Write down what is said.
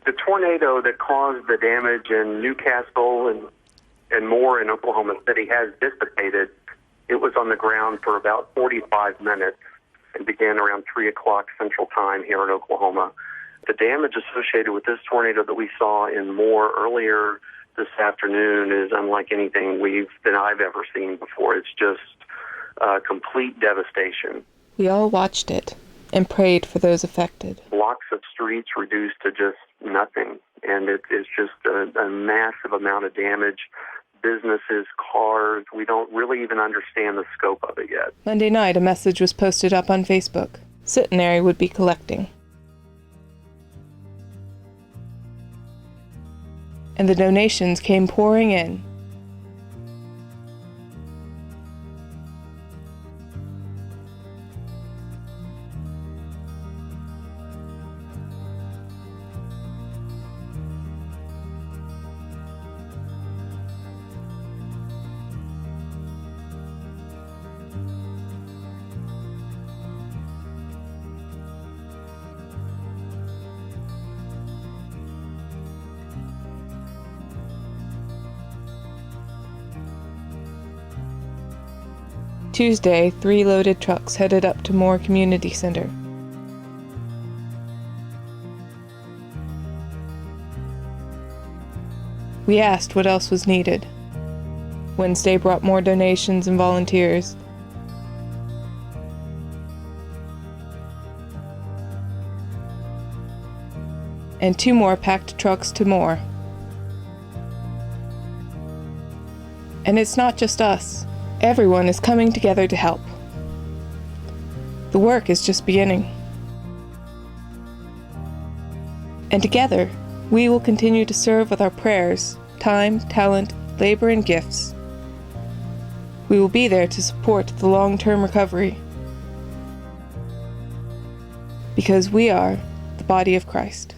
The tornado that caused the damage in Newcastle and more in Oklahoma City has dissipated. It was on the ground for about 45 minutes and began around 3 o'clock Central Time here in Oklahoma. The damage associated with this tornado that we saw in Moore earlier this afternoon is unlike anything that I've ever seen before. It's just complete devastation. We all watched it and prayed for those affected. Blocks of streets reduced to just nothing, and it's just a massive amount of damage. Businesses, cars, we don't really even understand the scope of it yet. Monday night, a message was posted up on Facebook. Centenary would be collecting. And the donations came pouring in. Tuesday, 3 loaded trucks headed up to Moore Community Center. We asked what else was needed. Wednesday brought more donations and volunteers. And 2 more packed trucks to Moore. And it's not just us. Everyone is coming together to help. The work is just beginning. And together, we will continue to serve with our prayers, time, talent, labor, and gifts. We will be there to support the long-term recovery. Because we are the body of Christ.